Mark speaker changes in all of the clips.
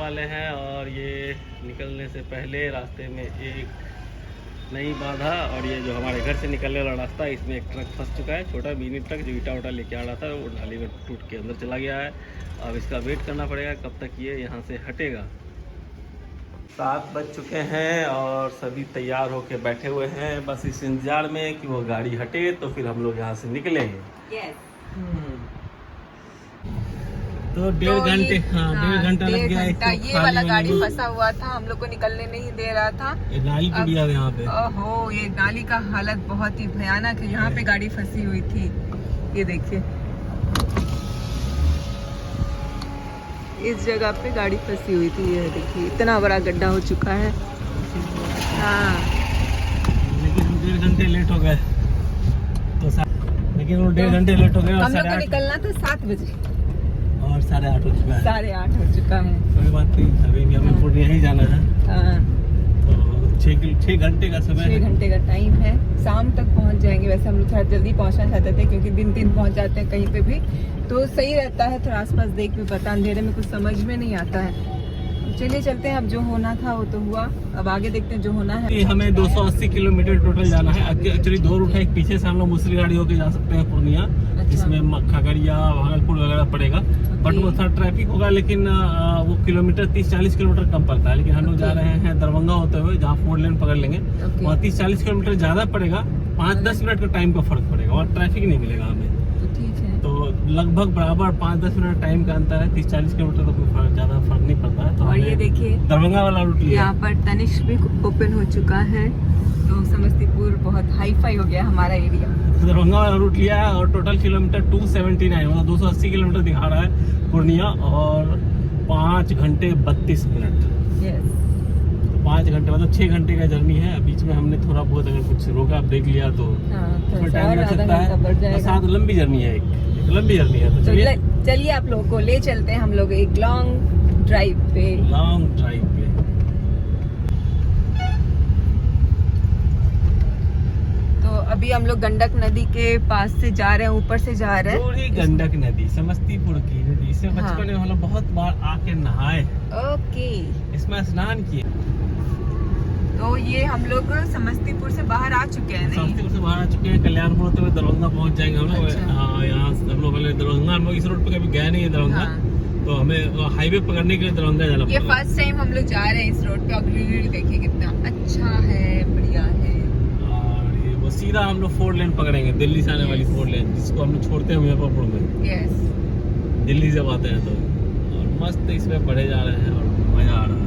Speaker 1: वाले हैं और ये निकलने से पहले रास्ते में एक नई बाधा और ये जो हमारे घर से निकलने वाला रास्ता है इसमें एक ट्रक फंस चुका है। छोटा मिनी ट्रक जो ईटा उटा लेके आ रहा था वो नाली में टूट के अंदर चला गया है। अब इसका वेट करना पड़ेगा कब तक ये यहाँ से हटेगा। 7 बज चुके हैं और सभी तैयार होके बैठे हुए हैं बस इस इंतजार में कि वो गाड़ी हटे तो फिर हम लोग यहाँ से निकलेंगे। तो 1.5 घंटे, हाँ 1.5 घंटा लग गया।
Speaker 2: ये वाला गाड़ी फंसा हुआ था, हम लोग को निकलने नहीं दे रहा था।
Speaker 1: ये नाली टूट गया यहाँ पे।
Speaker 2: ओहो, ये नाली का हालत बहुत ही भयानक है। यहाँ पे गाड़ी फंसी हुई थी, ये देखिए इस जगह पे गाड़ी फंसी हुई थी। ये देखिए इतना बड़ा गड्ढा हो चुका है। हाँ
Speaker 1: लेकिन 1.5 घंटे लेट हो गए तो लेकिन वो 1.5 घंटे लेट हो गए।
Speaker 2: हम लोग को निकलना था 7 बजे
Speaker 1: और 8:30 हो चुका है।
Speaker 2: 8:30 हो चुका है।
Speaker 1: कोई बात नहीं, अभी हमें पूर्णिया ही जाना है।
Speaker 2: हाँ
Speaker 1: तो 6 घंटे का समय
Speaker 2: 6 घंटे का टाइम है। शाम तक पहुंच जाएंगे। वैसे हम लोग थोड़ा जल्दी पहुंचना चाहते थे क्योंकि दिन पहुंच जाते हैं कहीं पे भी तो सही रहता है। थोड़ा आसपास देख भी पता, अंधेरे में कुछ समझ में नहीं आता है। चलिए चलते हैं, अब जो होना था वो तो हुआ, अब आगे देखते हैं जो होना है।
Speaker 1: हमें 280 किलोमीटर टोटल जाना है। एक्चुअली 2 रूट है, एक पीछे से हम लोग दूसरी गाड़ी होके जा सकते हैं पूर्णिया।
Speaker 2: अच्छा।
Speaker 1: इसमें खगड़िया भागलपुर वगैरह पड़ेगा बट वो थोड़ा ट्रैफिक होगा लेकिन वो किलोमीटर 30-40 किलोमीटर कम पड़ता है। लेकिन हम लोग जा रहे हैं दरभंगा होते हुए जहाँ 4 लेन पकड़ लेंगे। वहाँ 30-40 किलोमीटर ज्यादा पड़ेगा, 5-10 मिनट का टाइम का फर्क पड़ेगा और ट्रैफिक नहीं मिलेगा हमें।
Speaker 2: तो
Speaker 1: लगभग बराबर 5-10 मिनट टाइम का अंतर है। 30-40 किलोमीटर तो कोई ज्यादा फर्क नहीं पड़ता है। तो
Speaker 2: और ये देखिए
Speaker 1: दरभंगा वाला रूट लिया।
Speaker 2: यहाँ पर तनिष्क भी ओपन हो चुका है तो समस्तीपुर बहुत हाई फाई हो गया हमारा एरिया।
Speaker 1: दरभंगा वाला रूट लिया है और टोटल किलोमीटर 279 मतलब 280 किलोमीटर दिखा रहा है पूर्णिया और 5 घंटे 32 मिनट।
Speaker 2: यस
Speaker 1: 5 घंटे मतलब 6 घंटे का जर्नी है। बीच में हमने थोड़ा बहुत अगर कुछ रोका ब्रेक लिया तो उसमें टाइम लग सकता है। साथ लंबी जर्नी है, एक लंबी जर्नी है। तो
Speaker 2: चलिए आप लोगों को ले चलते हैं हम लोग एक लॉन्ग ड्राइव पे। तो अभी हम लोग गंडक नदी के पास से जा रहे हैं, ऊपर से जा रहे हैं।
Speaker 1: गंडक नदी समस्तीपुर की नदी, इसमें बचपन में हम लोग बहुत बार आके नहाए।
Speaker 2: ओके,
Speaker 1: इसमें स्नान किए।
Speaker 2: तो ये हम लोग समस्तीपुर से बाहर आ चुके हैं।
Speaker 1: समस्तीपुर से बाहर आ चुके हैं, कल्याणपुर होते हुए दरभंगा पहुंच जाएंगे हम लोग।
Speaker 2: अच्छा।
Speaker 1: यहाँ हम लोग पहले दरभंगा, हम लोग इस रोड पे कभी गए नहीं है दरभंगा।
Speaker 2: हाँ।
Speaker 1: तो हमें हाईवे पकड़ने के लिए दरभंगा जाना
Speaker 2: ये
Speaker 1: पड़ेगा।
Speaker 2: फर्स्ट टाइम हम लोग जा रहे हैं इस रोड पे। अब रिव्यू देखिए कितना अच्छा है, बढ़िया है।
Speaker 1: और ये वो सीधा हम लोग 4 लेन पकड़ेंगे, दिल्ली से आने वाली 4 लेन जिसको हम लोग छोड़ते हैं मुजफ्फरपुर में।
Speaker 2: यस
Speaker 1: दिल्ली से आते हैं तो और मस्त इसमें बढ़े जा रहे हैं और मजा आ रहा है।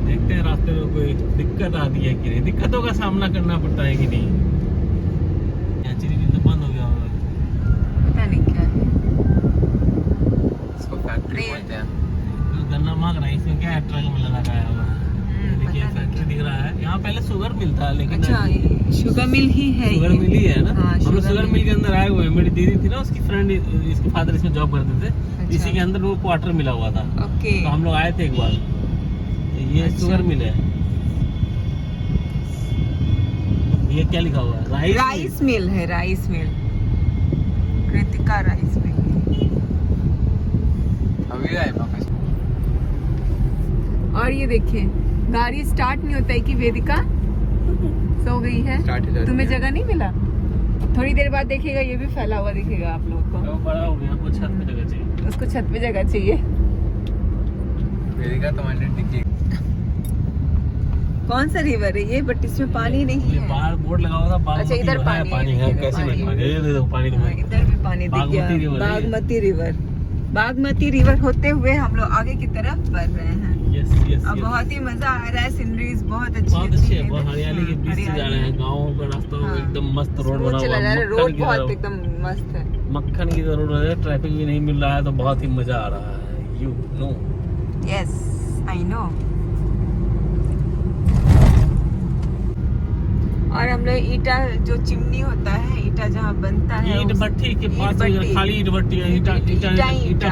Speaker 1: देखते हैं रास्ते में कोई दिक्कत आती है कि नहीं, दिक्कतों का सामना करना पड़ता है कि नहीं। यहाँ चिड़ी बंद हो गया होगा,
Speaker 2: पता नहीं क्या है।
Speaker 3: इसको फैक्ट्री बोलते हैं।
Speaker 1: गन्ना मांग रहा है, इसमें क्या है ट्रक में लगाया हुआ है। देखिए फैक्ट्री दिख रहा है। यहाँ पहले शुगर मिल था लेकिन
Speaker 2: अच्छा शुगर मिल ही है।
Speaker 1: शुगर मिल ही है ना।
Speaker 2: हाँ,
Speaker 1: हम लोग शुगर मिल के अंदर आए हुए। मेरी दीदी थी ना, उसकी फ्रेंड, इसके फादर इसमें जॉब करते थे।
Speaker 2: अच्छा।
Speaker 1: इसी के अंदर वो क्वार्टर मिला हुआ था।
Speaker 2: ओके
Speaker 1: तो हम लोग आए थे एक बार। ये
Speaker 2: अच्छा।
Speaker 1: शुगर मिल है। ये क्या लिखा हुआ है?
Speaker 2: राइस मिल है, rice mill, Kritika rice mill.
Speaker 3: अभी आए वापस।
Speaker 2: और ये देखिए गाड़ी स्टार्ट नहीं होता है कि वेदिका सो गई है। तुम्हें जगह नहीं मिला? थोड़ी देर बाद देखिएगा ये भी फैला हुआ दिखेगा आप लोगों को।
Speaker 1: बड़ा हो गया, छत पे जगह चाहिए।
Speaker 2: उसको छत पे जगह चाहिए।
Speaker 3: वेदिका तुम्हारे टिकी।
Speaker 2: कौन सा रिवर है ये? बट इसमें पानी नहीं
Speaker 1: ये
Speaker 2: है।
Speaker 1: बाहर बोर्ड लगा हुआ था।
Speaker 2: अच्छा इधर पानी
Speaker 1: है। कैसे
Speaker 2: पानी
Speaker 1: नहीं? ये देखो पानी तो है।
Speaker 2: इधर भी पानी दिख गया।
Speaker 1: बागमती रिवर है।
Speaker 2: बागमती रिवर होते हुए हम लोग आगे की तरफ बढ़ रहे हैं।
Speaker 1: यस
Speaker 2: अब बहुत ही मजा आ रहा है। सीनरीज बहुत अच्छी
Speaker 1: है। बहुत हरियाली के बीच से जा रहे हैं। गाँव का रास्ता एकदम मस्त रोड बना हुआ है।
Speaker 2: रोड बहुत एकदम मस्त है।
Speaker 1: मक्खन की जरूरत है। ट्रैफिक भी नहीं मिल रहा है तो बहुत ही मजा आ रहा है। You know.
Speaker 2: Yes I know. और हम लोग ईटा जो चिमनी होता है, ईटा जहाँ बनता है,
Speaker 1: ईट भट्टी के पास खाली ईट भट्टी है। ईटा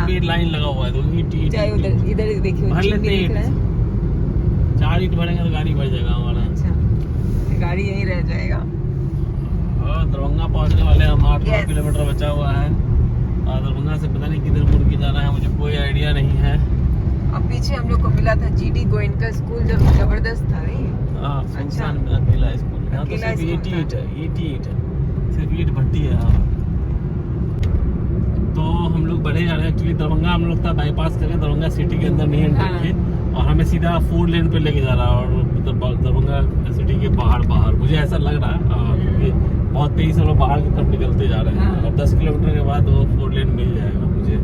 Speaker 1: पे लाइन लगा हुआ है तो ईट
Speaker 2: उधर इधर देखिए
Speaker 1: भर लेते हैं। 4 ईट भरेंगे तो गाड़ी भर जाएगा हमारा।
Speaker 2: अच्छा गाड़ी यहीं रह जाएगा।
Speaker 1: और दरभंगा पहुंचने वाले हम। 8 किलोमीटर बचा हुआ है और दरभंगा से पता नहीं किधर मुड़ के जाना है, मुझे कोई आइडिया नहीं है।
Speaker 2: अब पीछे हम लोग को मिला था GD गोयनका स्कूल, जब जबरदस्त था नहीं।
Speaker 1: हाँ,
Speaker 2: अच्छा।
Speaker 1: सुनसान में अकेला स्कूल, यहाँ तो
Speaker 2: अकेला
Speaker 1: सिर्फ
Speaker 2: स्कूल
Speaker 1: 88 है, 88 है, सिर्फ ईट भट्टी है। हाँ, तो हम लोग बढ़े जा रहे हैं। एक्चुअली दरभंगा हम लोग था बाईपास करके, दरभंगा सिटी के अंदर नहीं एंटर
Speaker 2: हाँ।
Speaker 1: किए, और हमें सीधा 4 लेन पे लेके जा रहा है, और दरभंगा सिटी के बाहर मुझे ऐसा लग रहा है, क्योंकि बहुत तेजी से हम लोग बाहर की तरफ निकलते जा रहे हैं।
Speaker 2: हाँ।
Speaker 1: और 10 किलोमीटर के बाद वो 4 लेन मिल जाएगा मुझे,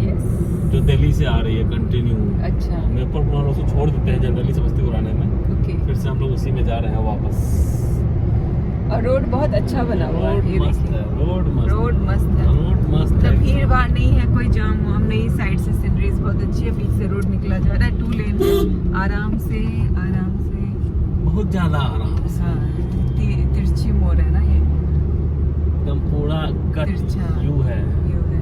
Speaker 2: यस।
Speaker 1: जो दिल्ली से आ रही है कंटिन्यू।
Speaker 2: अच्छा,
Speaker 1: मुजफ्फरपुर हम लोग उसको छोड़ देते हैं जनरली समस्तीपुर आने में,
Speaker 2: ओके।
Speaker 1: फिर से हम लोग उसी में जा रहे हैं वापस।
Speaker 2: और रोड बहुत अच्छा बना हुआ
Speaker 1: रोड
Speaker 2: है, ये
Speaker 1: मस्त
Speaker 2: देखिए।
Speaker 1: है, रोड मस्त
Speaker 2: रोड मस्त है।
Speaker 1: रोड मस्त है।
Speaker 2: मतलब भीड़ भाड़ नहीं है, कोई जाम वाम नहीं, साइड से सीनरीज बहुत अच्छी है, बीच से रोड निकला जा रहा है 2 लेन में, आराम से
Speaker 1: बहुत ज्यादा आराम से।
Speaker 2: हाँ, तिरछी मोड़ है ना ये,
Speaker 1: एकदम पूरा कट
Speaker 2: तिरछा
Speaker 1: व्यू है।
Speaker 2: व्यू है।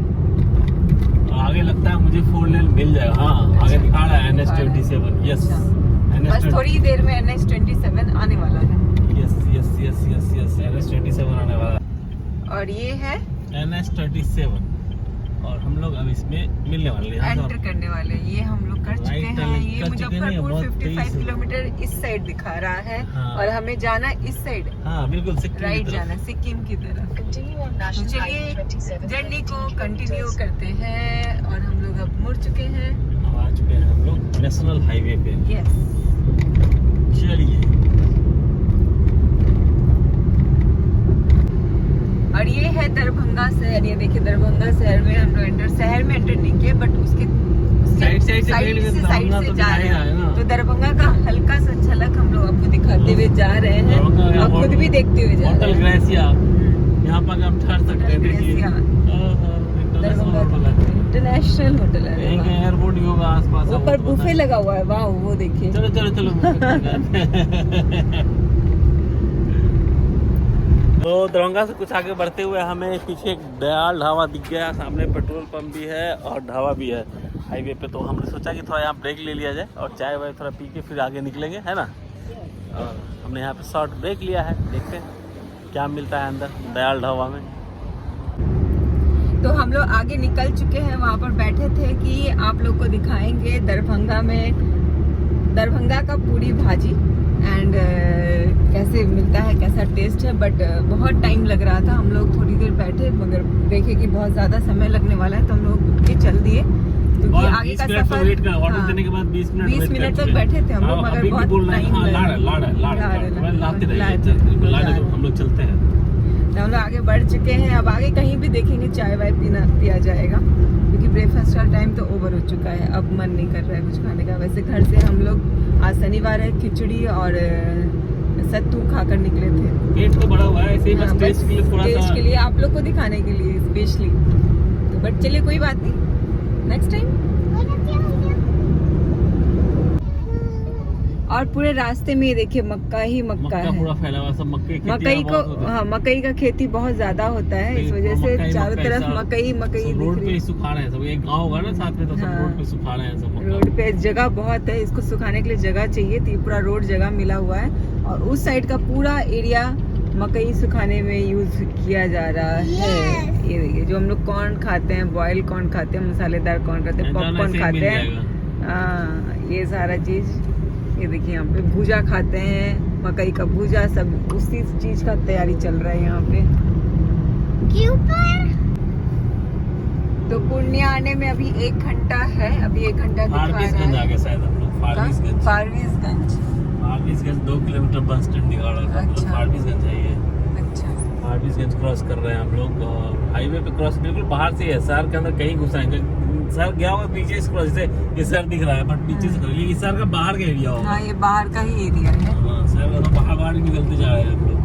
Speaker 1: और आगे लगता है मुझे 4 लेन मिल जाएगा। हाँ,
Speaker 2: अच्छा,
Speaker 1: आगे दिखा रहा है
Speaker 2: दिखा रहा है।
Speaker 1: NH27। यस,
Speaker 2: अच्छा। बस थोड़ी देर में NH27 आने वाला है।
Speaker 1: यस NH27 आने वाला है।
Speaker 2: और ये है
Speaker 1: NH37, और हम लोग अब इसमें मिलने वाले हैं। यहाँ से
Speaker 2: एंटर करने वाले, ये हम लोग कर चुके
Speaker 1: Right
Speaker 2: हैं।
Speaker 1: turn
Speaker 2: ये
Speaker 1: कर चुके हैं,
Speaker 2: मुजफ्फरपुर
Speaker 1: बहुत
Speaker 2: 55
Speaker 1: तेज।
Speaker 2: किलोमीटर इस साइड दिखा रहा है,
Speaker 1: हाँ।
Speaker 2: और हमें जाना इस साइड
Speaker 1: हाँ, बिल्कुल सिक्किम की
Speaker 2: राइट
Speaker 1: तरफ।
Speaker 2: जाना, सिक्किम की तरफ। तो चलिए जर्नी को कंटिन्यू करते हैं, और हम लोग अब मुड़ चुके हैं।
Speaker 1: अब आ चुके हैं हम लोग नेशनल हाईवे पे।
Speaker 2: यस।
Speaker 1: चलिए,
Speaker 2: और ये है दरभंगा शहर। ये देखिए दरभंगा शहर में हम लोग शहर में एंटर नहीं किए, बट उसके
Speaker 1: साइड से
Speaker 2: साइड से
Speaker 1: दरभंगा तो
Speaker 2: जा रहे
Speaker 1: दिखाई रहा है ना।
Speaker 2: हैं। तो दरभंगा का हल्का सा झलक हम लोग आपको दिखाते हुए जा रहे हैं,
Speaker 1: दरभंगा
Speaker 2: और खुद भी देखते हुए जा
Speaker 1: होटल
Speaker 2: रहे हैं।
Speaker 1: ग्रेसिया, यहाँ पर हम ठहर सकते हैं। देखिए,
Speaker 2: ग्रेसिया।
Speaker 1: इंटरनेशनल होटल है,
Speaker 2: इंटरनेशनल होटल है।
Speaker 1: एक एयरपोर्ट भी होगा आसपास।
Speaker 2: ऊपर बुफे लगा हुआ है, वाह वो देखिए।
Speaker 1: चलो चलो चलो। तो दरभंगा से कुछ आगे बढ़ते हुए हमें पीछे एक दयाल ढाबा दिख गया, सामने पेट्रोल पंप भी है और ढाबा भी है हाईवे पे। तो हमने सोचा कि थोड़ा यहाँ ब्रेक ले लिया जाए और चाय वाय थोड़ा पी के फिर आगे निकलेंगे, है ना। और हमने यहाँ पे शॉर्ट ब्रेक लिया है, देखते हैं क्या मिलता है अंदर दयाल ढाबा में।
Speaker 2: तो हम लोग आगे निकल चुके हैं, वहाँ पर बैठे थे कि आप लोग को दिखाएंगे दरभंगा में दरभंगा का पूरी भाजी एंड कैसे मिलता है, कैसा टेस्ट है। बट बहुत टाइम लग रहा था, हम लोग थोड़ी देर बैठे, मगर देखे कि बहुत ज़्यादा समय लगने वाला है, तो हम लोग उठ के चल दिए, क्योंकि आगे का सफर
Speaker 1: वेट कर, ऑर्डर देने के बाद 20
Speaker 2: मिनट तक बैठे थे हम लोग, मगर बहुत टाइम
Speaker 1: हम लोग चलते हैं।
Speaker 2: तो हम लोग आगे बढ़ चुके हैं। अब आगे कहीं भी देखेंगे चाय वाय पिया जाएगा, क्योंकि ब्रेकफास्ट का टाइम तो ओवर हो चुका है, अब मन नहीं कर रहा है कुछ खाने का। वैसे घर से हम लोग आज शनिवार है, खिचड़ी और सत्तू खाकर निकले थे।
Speaker 1: पेट तो बड़ा हुआ है, ऐसे ही बस टेस्ट के लिए थोड़ा सा,
Speaker 2: टेस्ट के लिए आप लोग को दिखाने के लिए स्पेशली। तो बट चलिए कोई बात नहीं, नेक्स्ट टाइम। और पूरे रास्ते में ये देखिए मक्का ही मक्का है,
Speaker 1: पूरा फैला हुआ सब मक्के की खेती।
Speaker 2: मकई को, हाँ मकई का खेती बहुत ज्यादा होता है, इस वजह से चारों तरफ मकई मकई दिख
Speaker 1: रोड
Speaker 2: रही
Speaker 1: पे
Speaker 2: है।
Speaker 1: सुखा रहे हैं सब, एक गांव होगा ना साथ में, तो सब
Speaker 2: हाँ।
Speaker 1: रोड पे सुखा रहे हैं सब मक्का।
Speaker 2: रोड पे जगह बहुत है, इसको सुखाने के लिए जगह चाहिए, तो ये पूरा रोड जगह मिला हुआ है, और उस साइड का पूरा एरिया मकई सुखाने में यूज किया जा रहा है। ये देखिए जो हम लोग कॉर्न खाते हैं, बॉयल कॉर्न खाते हैं, मसालेदार कॉर्न खाते हैं, पॉपकॉर्न खाते हैं, हाँ ये सारा चीज। ये देखिए यहाँ पे भूजा खाते हैं, मकई का भूजा, सब उसी चीज का तैयारी चल रहा है यहाँ पे। तो पूर्णिया आने में अभी 1 घंटा है, अभी 1 घंटा दिखा रहा
Speaker 1: फारबिसगंज
Speaker 2: है।
Speaker 1: आगे शायद हम लोग, Forbesganj. Forbesganj 2 kilometre bus stand दिखा रहा था,
Speaker 2: अच्छा।
Speaker 1: फारबिसगंज है ये।
Speaker 2: अच्छा,
Speaker 1: फारबिसगंज क्रॉस कर रहे हैं हम लोग, और हाईवे पे क्रॉस बिल्कुल बाहर से है, शहर के अंदर कहीं घुसाएंगे। शहर गया हुआ पीछे से क्रॉस, जैसे ये शहर दिख रहा है बट पीछे से ये शहर का बाहर का एरिया होगा।
Speaker 2: हाँ ये बाहर का ही एरिया है।
Speaker 1: हाँ, शहर का तो बाहर निकलते जा रहे हैं हम लोग।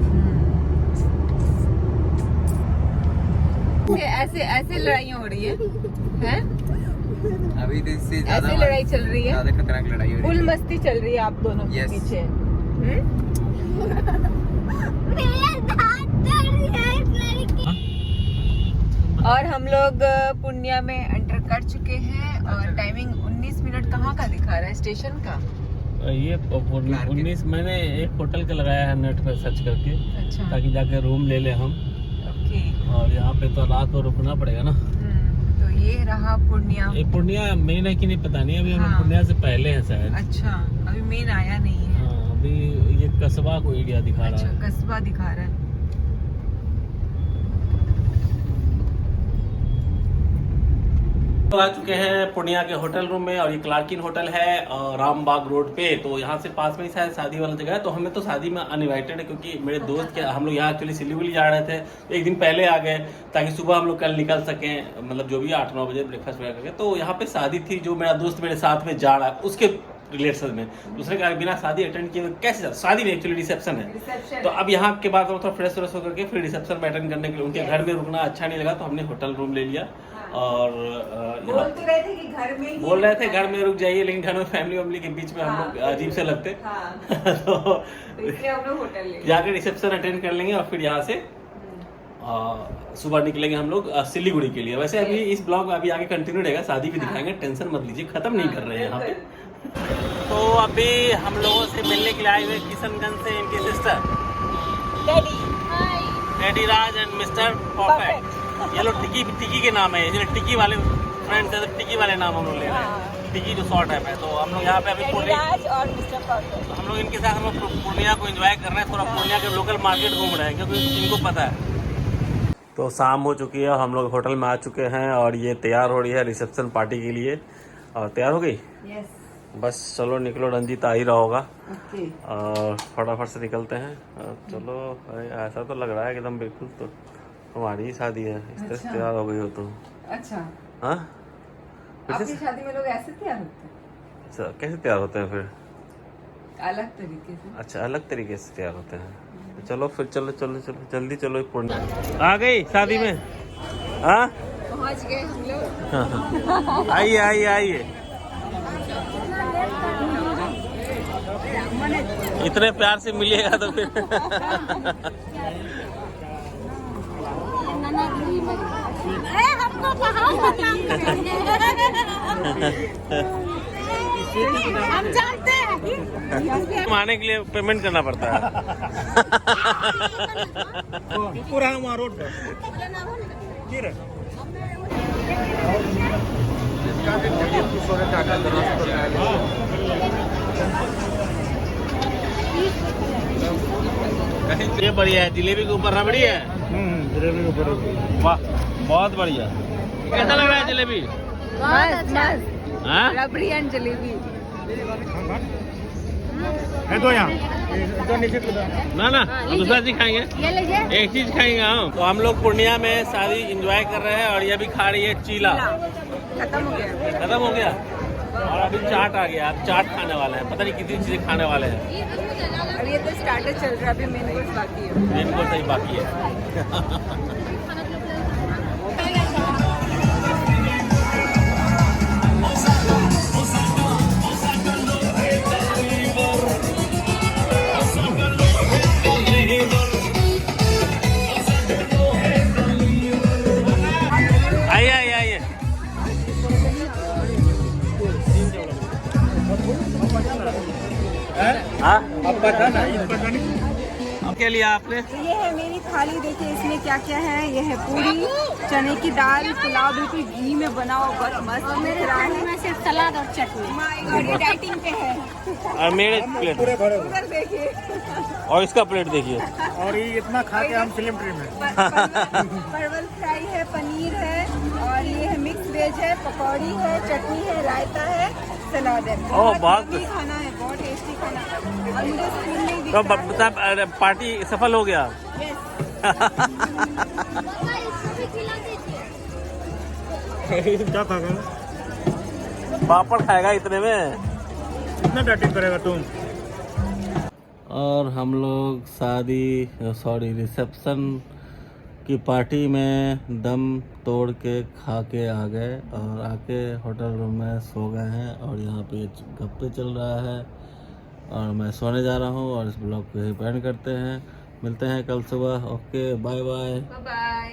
Speaker 2: ऐसे ऐसे लड़ाइयाँ हो रही है, हैं?
Speaker 3: अभी तो इससे
Speaker 2: ऐसे लड़ाई चल रही है,
Speaker 3: ज्यादा खतरनाक लड़ाई हो रही
Speaker 2: फुल
Speaker 3: है।
Speaker 2: मस्ती चल रही है आप दोनों के
Speaker 3: Yes.
Speaker 2: पीछे। और हम लोग पूर्णिया में एंटर कर चुके हैं, और टाइमिंग 19 मिनट कहाँ का दिखा रहा है स्टेशन का?
Speaker 1: ये 19 मैंने एक होटल का लगाया है नेट पर सर्च करके,
Speaker 2: अच्छा,
Speaker 1: ताकि जाके रूम ले ले हम।
Speaker 2: ओके।
Speaker 1: और यहाँ पे तो रात को रुकना पड़ेगा ना।
Speaker 2: तो ये रहा पूर्णिया।
Speaker 1: ये पूर्णिया मेन है कि नहीं पता नहीं, अभी हम लोग
Speaker 2: हाँ।
Speaker 1: पूर्णिया से पहले हैं शायद।
Speaker 2: अच्छा, अभी मेन आया नहीं है।
Speaker 1: हाँ, अभी ये कस्बा को एरिया दिखा रहा
Speaker 2: अच्छा,
Speaker 1: है।
Speaker 2: कस्बा दिखा रहा है।
Speaker 1: तो आ चुके हैं पूर्णिया के होटल रूम में, और ये क्लार्किन होटल है रामबाग रोड पे। तो यहाँ से पास में ही शायद शादी वाला जगह है। तो हमें तो शादी में अनइनवाइटेड है, क्योंकि मेरे दोस्त के हम लोग यहाँ एक्चुअली सिलीगुड़ी जा रहे थे। एक दिन पहले आ गए ताकि सुबह हम लोग कल निकल सकें, मतलब जो भी 8-9 बजे ब्रेकफास्ट वगैरह करके। तो यहाँ पे शादी थी, जो मेरा दोस्त मेरे साथ में जा रहा है उसके रिलेशन में। दूसरे का बिना शादी अटेंड किए कैसे जा, शादी में एक्चुअली रिसेप्शन है। तो अब यहाँ के बाद थोड़ा फ्रेश व्रेश होकर के फिर रिसेप्शन में अटेंड करने के लिए उनके घर में रुकना अच्छा नहीं लगा, तो हमने होटल रूम ले लिया। और
Speaker 2: बोल तो रहे थे कि घर में ही
Speaker 1: बोल रहे थे घर में रुक जाइए, लेकिन घर में फैमिली के बीच में हम लोग अजीब से लगते। तो
Speaker 2: इसलिए हम लोग होटल ले
Speaker 1: जाकर रिसेप्शन अटेंड कर लेंगे और फिर यहाँ से सुबह निकलेंगे हम लोग सिलीगुड़ी के लिए। वैसे अभी इस ब्लॉग अभी आगे कंटिन्यू रहेगा, शादी भी दिखाएंगे, टेंशन मत लीजिए, खत्म नहीं कर रहे हैं यहाँ पे। तो अभी हम लोगों से मिलने के लिए आए हुए किशनगंज से इनके sister daddy Raj and mister perfect. ये लोग टिकी के नाम है, ये टिकी वाले फ्रेंड्स है, तो टिकी वाले नाम हम लोग ले रहे हैं। टिकी जो शॉर्ट है। तो हम लोग यहाँ पे अभी पूर्णिया
Speaker 2: और मिस्टर परफेक्ट।
Speaker 1: तो हम लोग इनके साथ हम लोग पूर्णिया को एंजॉय कर रहे हैं, थोड़ा पूर्णिया के लोकल मार्केट घूम रहे हैं, क्योंकि इनको पता है। तो शाम हो चुकी है, हम लोग होटल में आ चुके हैं और ये तैयार हो रही है रिसेप्शन पार्टी के लिए। और तैयार हो गई?
Speaker 2: यस।
Speaker 1: बस चलो निकलो, रंजीत आ ही रहा होगा
Speaker 2: ओके।
Speaker 1: और फटाफट से निकलते हैं। चलो, अरे ऐसा तो लग रहा है एकदम बिल्कुल तो तुम्हारी ही शादी है, इस तरह से तैयार हो गई हो तुम।
Speaker 2: अच्छा,
Speaker 1: हाँ,
Speaker 2: आपकी शादी में लोग ऐसे तैयार होते हैं?
Speaker 1: अच्छा, कैसे तैयार होते हैं फिर?
Speaker 2: अलग तरीके से।
Speaker 1: अच्छा, अलग तरीके से तैयार होते हैं। तो चलो फिर, चलो चलो चलो जल्दी चलो। पूर्णिया आ गई शादी में? हाँ,
Speaker 2: पहुंच गए हम लोग।
Speaker 1: आइए आइए आइए। इतने प्यार से मिलिएगा तो फिर
Speaker 4: हमको हम जानते हैं
Speaker 1: आने के लिए पेमेंट करना पड़ता है। पूरा हमारा रोड ये बढ़िया है, जिलेबी के ऊपर रबड़ी है। जिलेबी के ऊपर, वाह बहुत बढ़िया। कैसा लग रहा है जलेबी?
Speaker 2: मस्त मस्त।
Speaker 1: हाँ,
Speaker 2: रबड़ी एंड जलेबी
Speaker 5: है तो यहाँ
Speaker 1: ना ना हम दूसरा चीज खाएंगे, एक चीज खाएंगे हम। तो हम लोग पूर्णिया में शादी एंजॉय कर रहे हैं और ये भी खा रही है चीला।
Speaker 2: खत्म हो गया।
Speaker 1: खत्म हो गया और अभी चाट आ गया। अब चाट खाने वाले हैं, पता नहीं कितनी चीजें खाने वाले हैं।
Speaker 2: अब ये तो स्टार्टर चल रहा है, अभी मेन कोर्स बाकी है।
Speaker 1: मेन कोर्स ही बाकी है। आइए आइए आइए। हाँ, अब क्या लिया आपने?
Speaker 2: ये है मेरी थाली, देखिए इसमें क्या क्या है। ये है पूरी, चने की दाल, पुलाव बिल्कुल घी में बना हुआ, बहुत मस्त दिख रहा है।
Speaker 4: में सिर्फ सलाद और चटनी।
Speaker 2: और ये डाइटिंग पे है।
Speaker 1: और मेरे प्लेट
Speaker 2: उधर देखिए,
Speaker 1: और इसका प्लेट देखिए।
Speaker 5: और ये इतना खा के हम फिल्म ट्री में
Speaker 2: परवल फ्राई है, पनीर है, और ये है मिक्स वेज है, पकौड़ी है, चटनी है, रायता है, सलाद है।
Speaker 1: बहुत
Speaker 2: यम्मी खाना है, बहुत टेस्टी खाना है। और मुझे स्कूल में ही
Speaker 1: तो
Speaker 2: दिखता है।
Speaker 1: साहब पार्टी सफल हो गया।
Speaker 5: क्या खाएगा?
Speaker 1: पापड़ खाएगा इतने में।
Speaker 5: कितना डाइटिंग करेगा तुम?
Speaker 1: और हम लोग रिसेप्शन की पार्टी में दम तोड़ के खा के आ गए और आके होटल रूम में सो गए हैं। और यहाँ पे गप्पे चल रहा है और मैं सोने जा रहा हूँ। और इस ब्लॉग को यहीं एंड करते हैं, मिलते हैं कल सुबह। Okay, bye bye.
Speaker 2: बाय।